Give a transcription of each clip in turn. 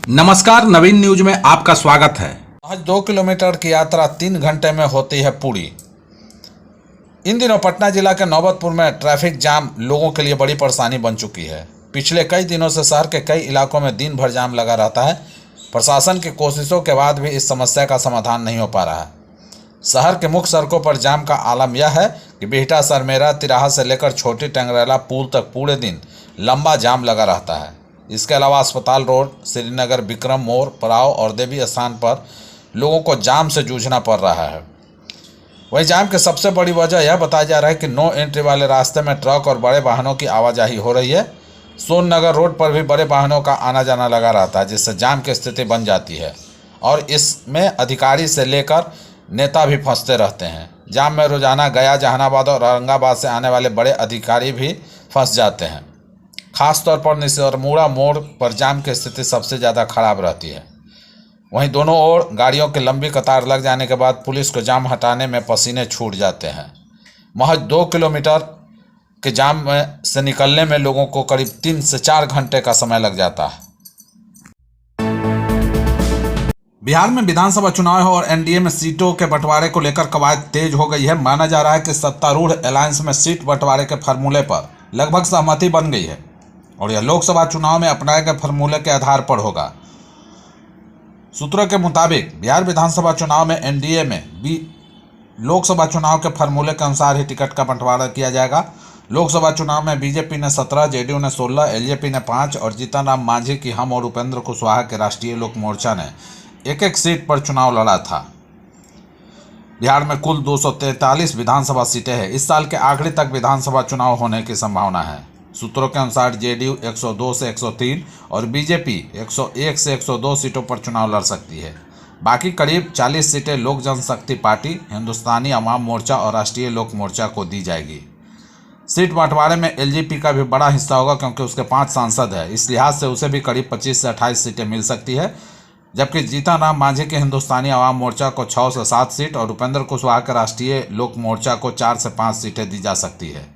नमस्कार, नवीन न्यूज में आपका स्वागत है। आज 2 किलोमीटर की यात्रा 3 घंटे में होती है पूरी। इन दिनों पटना जिला के नौबतपुर में ट्रैफिक जाम लोगों के लिए बड़ी परेशानी बन चुकी है। पिछले कई दिनों से शहर के कई इलाकों में दिन भर जाम लगा रहता है। प्रशासन की कोशिशों के बाद भी इस समस्या का समाधान नहीं हो पा रहा है। शहर के मुख्य सड़कों पर जाम का आलम यह है कि बिहटा सरमेरा तिराहा से लेकर छोटी टंगरेला पुल तक पूरे दिन लंबा जाम लगा रहता है। इसके अलावा अस्पताल रोड, श्रीनगर, विक्रम मोड़, पड़ाव और देवी स्थान पर लोगों को जाम से जूझना पड़ रहा है। वहीं जाम की सबसे बड़ी वजह यह बताया जा रहा है कि नो एंट्री वाले रास्ते में ट्रक और बड़े वाहनों की आवाजाही हो रही है। सोननगर रोड पर भी बड़े वाहनों का आना जाना लगा रहता है, जिससे जाम की स्थिति बन जाती है और इसमें अधिकारी से लेकर नेता भी फंसते रहते हैं। जाम में रोजाना गया, जहानाबाद और औरंगाबाद से आने वाले बड़े अधिकारी भी फंस जाते हैं। खासतौर पर निसरमुड़ा मोड़ पर जाम की स्थिति सबसे ज़्यादा खराब रहती है। वहीं दोनों ओर गाड़ियों की लंबी कतार लग जाने के बाद पुलिस को जाम हटाने में पसीने छूट जाते हैं। महज 2 किलोमीटर के जाम में से निकलने में लोगों को करीब 3 से 4 घंटे का समय लग जाता है। बिहार में विधानसभा चुनाव और एनडीए में सीटों के बंटवारे को लेकर कवायद तेज हो गई है। माना जा रहा है कि सत्तारूढ़ अलायंस में सीट बंटवारे के फार्मूले पर लगभग सहमति बन गई है और यह लोकसभा चुनाव में अपनाए गए फार्मूले के आधार पर होगा। सूत्रों के मुताबिक बिहार विधानसभा चुनाव में एनडीए में भी लोकसभा चुनाव के फार्मूले के अनुसार ही टिकट का बंटवारा किया जाएगा। लोकसभा चुनाव में बीजेपी ने 17, जेडीयू ने 16, एलजेपी ने 5 और जीतन राम मांझी की हम और उपेंद्र कुशवाहा के राष्ट्रीय लोक मोर्चा ने एक सीट पर चुनाव लड़ा था। बिहार में कुल 243 विधानसभा सीटें हैं। इस साल के आखिरी तक विधानसभा चुनाव होने की संभावना है। सूत्रों के अनुसार जेडीयू 102 से 103 और बीजेपी 101 से 102 सीटों पर चुनाव लड़ सकती है। बाकी करीब 40 सीटें लोक जनशक्ति पार्टी, हिंदुस्तानी अवाम मोर्चा और राष्ट्रीय लोक मोर्चा को दी जाएगी। सीट बंटवारे में एलजेपी का भी बड़ा हिस्सा होगा क्योंकि उसके 5 सांसद हैं। इस लिहाज से उसे भी करीब 25 से 28 सीटें मिल सकती है, जबकि जीतन राम मांझी के हिंदुस्तानी अवाम मोर्चा को 6 से 7 सीट और उपेंद्र कुशवाहा के राष्ट्रीय लोक मोर्चा को 4 से 5 सीटें दी जा सकती है।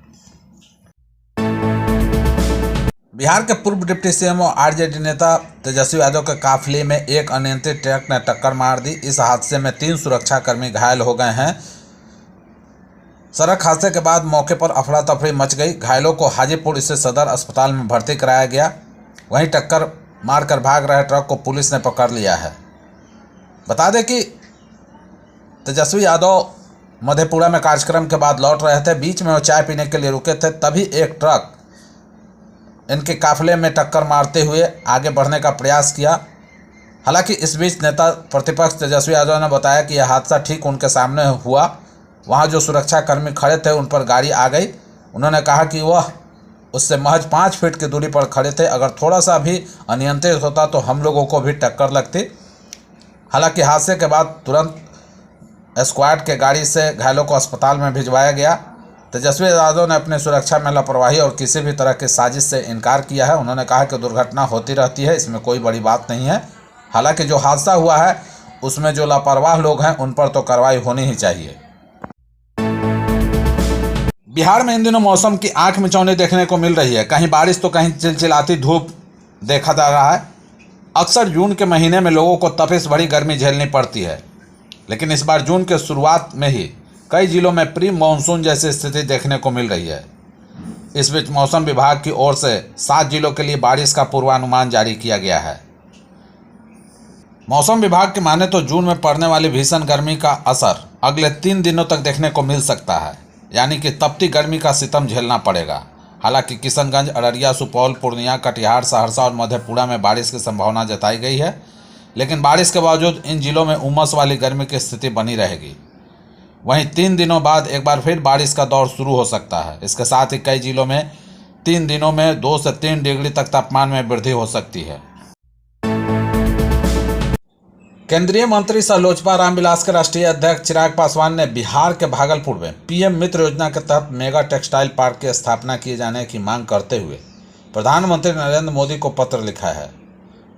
बिहार के पूर्व डिप्टी सीएम और आरजेडी नेता तेजस्वी यादव के काफिले में एक अनियंत्रित ट्रक ने टक्कर मार दी। इस हादसे में 3 सुरक्षाकर्मी घायल हो गए हैं। सड़क हादसे के बाद मौके पर अफरा तफरी मच गई। घायलों को हाजीपुर स्थित सदर अस्पताल में भर्ती कराया गया। वहीं टक्कर मारकर भाग रहे ट्रक को पुलिस ने पकड़ लिया है। बता दें कि तेजस्वी यादव मधेपुरा में कार्यक्रम के बाद लौट रहे थे। बीच में वो चाय पीने के लिए रुके थे, तभी एक ट्रक इनके काफिले में टक्कर मारते हुए आगे बढ़ने का प्रयास किया। हालांकि इस बीच नेता प्रतिपक्ष तेजस्वी यादव ने बताया कि यह हादसा ठीक उनके सामने हुआ। वहां जो सुरक्षाकर्मी खड़े थे उन पर गाड़ी आ गई। उन्होंने कहा कि वह उससे महज 5 फीट की दूरी पर खड़े थे। अगर थोड़ा सा भी अनियंत्रित होता तो हम लोगों को भी टक्कर लगती। हालांकि हादसे के बाद तुरंत स्क्वाड के गाड़ी से घायलों को अस्पताल में भिजवाया गया। तेजस्वी यादव ने अपनी सुरक्षा में लापरवाही और किसी भी तरह की साजिश से इनकार किया है। उन्होंने कहा कि दुर्घटना होती रहती है, इसमें कोई बड़ी बात नहीं है। हालांकि जो हादसा हुआ है उसमें जो लापरवाह लोग हैं उन पर तो कार्रवाई होनी ही चाहिए। बिहार में इन दिनों मौसम की आंख मिचौनी देखने को मिल रही है। कहीं बारिश तो कहीं चिलचिलाती धूप देखा जा रहा है। अक्सर जून के महीने में लोगों को तपिश भरी गर्मी झेलनी पड़ती है, लेकिन इस बार जून के शुरुआत में ही कई जिलों में प्री मानसून जैसी स्थिति देखने को मिल रही है। इस बीच मौसम विभाग की ओर से 7 जिलों के लिए बारिश का पूर्वानुमान जारी किया गया है। मौसम विभाग की माने तो जून में पड़ने वाली भीषण गर्मी का असर अगले 3 दिनों तक देखने को मिल सकता है, यानी कि तपती गर्मी का सितम झेलना पड़ेगा। हालांकि किशनगंज, अररिया, सुपौल, पूर्णिया, कटिहार, सहरसा और मधेपुरा में बारिश की संभावना जताई गई है, लेकिन बारिश के बावजूद इन जिलों में उमस वाली गर्मी की स्थिति बनी रहेगी। वहीं 3 दिनों बाद एक बार फिर बारिश का दौर शुरू हो सकता है। इसके साथ ही कई जिलों में 3 दिनों में 2 से 3 डिग्री तक तापमान में वृद्धि हो सकती है। केंद्रीय मंत्री सह लोजपा रामविलास के राष्ट्रीय अध्यक्ष चिराग पासवान ने बिहार के भागलपुर में पीएम मित्र योजना के तहत मेगा टेक्सटाइल पार्क की स्थापना किए जाने की मांग करते हुए प्रधानमंत्री नरेंद्र मोदी को पत्र लिखा है।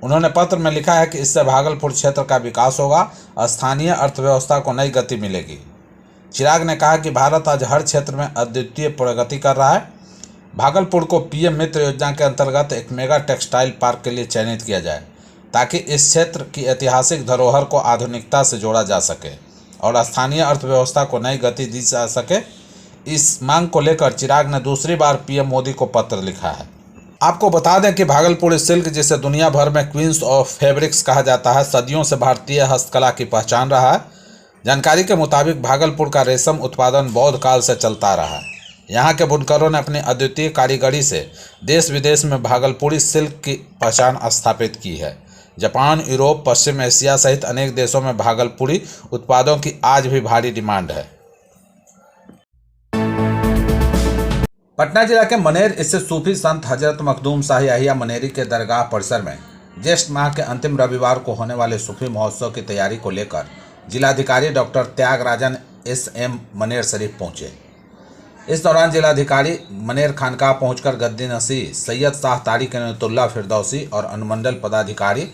उन्होंने पत्र में लिखा है कि इससे भागलपुर क्षेत्र का विकास होगा, स्थानीय अर्थव्यवस्था को नई गति मिलेगी। चिराग ने कहा कि भारत आज हर क्षेत्र में अद्वितीय प्रगति कर रहा है। भागलपुर को पीएम मित्र योजना के अंतर्गत एक मेगा टेक्सटाइल पार्क के लिए चयनित किया जाए। ताकि इस क्षेत्र की ऐतिहासिक धरोहर को आधुनिकता से जोड़ा जा सके और स्थानीय अर्थव्यवस्था को नई गति दी जा सके। इस मांग को लेकर चिराग ने दूसरी बार पीएम मोदी को पत्र लिखा है। आपको बता दें कि भागलपुरी सिल्क, जिसे दुनिया भर में क्वींस ऑफ फैब्रिक्स कहा जाता है, सदियों से भारतीय हस्तकला की पहचान रहा है। जानकारी के मुताबिक भागलपुर का रेशम उत्पादन बौद्ध काल से चलता रहा है। यहाँ के बुनकरों ने अपनी अद्वितीय कारीगरी से देश विदेश में भागलपुरी सिल्क की पहचान स्थापित की है। जापान, यूरोप, पश्चिम एशिया सहित अनेक देशों में भागलपुरी उत्पादों की आज भी भारी डिमांड है। पटना जिला के मनेर स्थित सूफी संत हजरत मखदूम शाही अहिया मनेरी के दरगाह परिसर में ज्येष्ठ माह के अंतिम रविवार को होने वाले सूफी महोत्सव की तैयारी को लेकर जिलाधिकारी डॉक्टर त्यागराजन एस.एम. मनेर शरीफ पहुंचे। इस दौरान जिलाधिकारी मनेर खानकाह पहुंचकर गद्दी नसी सैयद शाह तारिक इनायतुल्लाह फिरदौसी और अनुमंडल पदाधिकारी,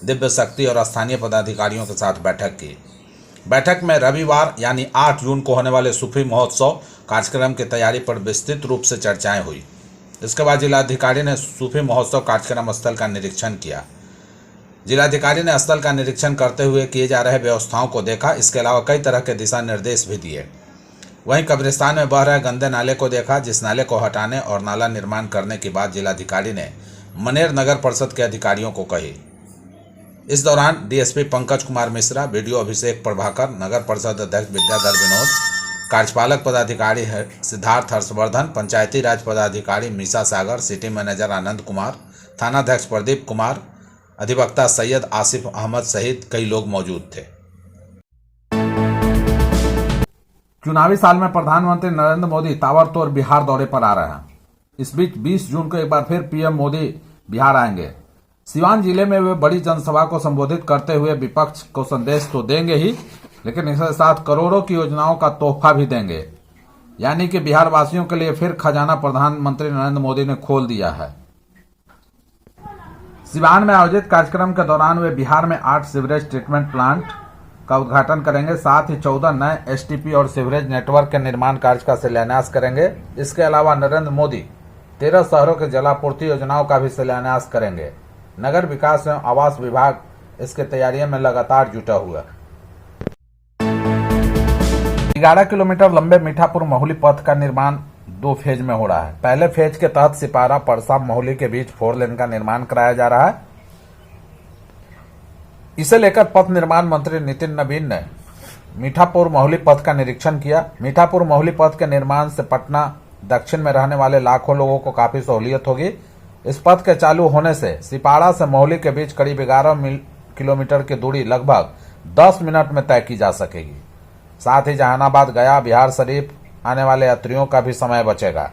दिव्य शक्ति और स्थानीय पदाधिकारियों के साथ बैठक की। बैठक में रविवार यानी 8 जून को होने वाले सूफी महोत्सव कार्यक्रम की तैयारी पर विस्तृत रूप से चर्चाएं हुई। इसके बाद जिलाधिकारी ने सूफी महोत्सव कार्यक्रम स्थल का निरीक्षण किया। जिलाधिकारी ने स्थल का निरीक्षण करते हुए किए जा रहे व्यवस्थाओं को देखा। इसके अलावा कई तरह के दिशा निर्देश भी दिए। वहीं कब्रिस्तान में बह रहे गंदे नाले को देखा, जिस नाले को हटाने और नाला निर्माण करने की बात जिलाधिकारी ने मनेर नगर परिषद के अधिकारियों को कही। इस दौरान डीएसपी पंकज कुमार मिश्रा, बीडीओ अभिषेक प्रभाकर, नगर परिषद अध्यक्ष विद्याधर विनोद, कार्यपालक पदाधिकारी सिद्धार्थ हर्षवर्धन, पंचायती राज पदाधिकारी मीसा सागर, सिटी मैनेजर आनंद कुमार, थानाध्यक्ष प्रदीप कुमार, अधिवक्ता सैयद आसिफ अहमद सहित कई लोग मौजूद थे। चुनावी साल में प्रधानमंत्री नरेंद्र मोदी ताबड़तोड़ बिहार दौरे पर आ रहे हैं। इस बीच 20 जून को एक बार फिर पीएम मोदी बिहार आएंगे। सिवान जिले में वे बड़ी जनसभा को संबोधित करते हुए विपक्ष को संदेश तो देंगे ही, लेकिन इसके साथ करोड़ों की योजनाओं का तोहफा भी देंगे। यानी कि बिहार वासियों के लिए फिर खजाना प्रधानमंत्री नरेंद्र मोदी ने खोल दिया है। सिवान में आयोजित कार्यक्रम के दौरान वे बिहार में 8 सीवरेज ट्रीटमेंट प्लांट का उद्घाटन करेंगे। साथ ही 14 नए एसटीपी और सीवरेज नेटवर्क के निर्माण कार्य का शिलान्यास करेंगे। इसके अलावा नरेंद्र मोदी 13 शहरों के जलापूर्ति योजनाओं का भी शिलान्यास करेंगे। नगर विकास एवं आवास विभाग इसके तैयारियों में लगातार जुटा हुआ है। 11 किलोमीटर लंबे मीठापुर महुली पथ का निर्माण 2 फेज में हो रहा है। पहले फेज के तहत सिपारा, परसा, महुली के बीच 4 लेन का निर्माण कराया जा रहा है। इसे लेकर पथ निर्माण मंत्री नितिन नवीन ने मीठापुर महुली पथ का निरीक्षण किया। मीठापुर महुली पथ के निर्माण से पटना दक्षिण में रहने वाले लाखों लोगों को काफी सहूलियत होगी। इस पथ के चालू होने से सिपाड़ा से महुली के बीच करीब 11 किलोमीटर की दूरी लगभग 10 मिनट में तय की जा सकेगी। साथ ही जहानाबाद, गया, बिहार शरीफ आने वाले यात्रियों का भी समय बचेगा।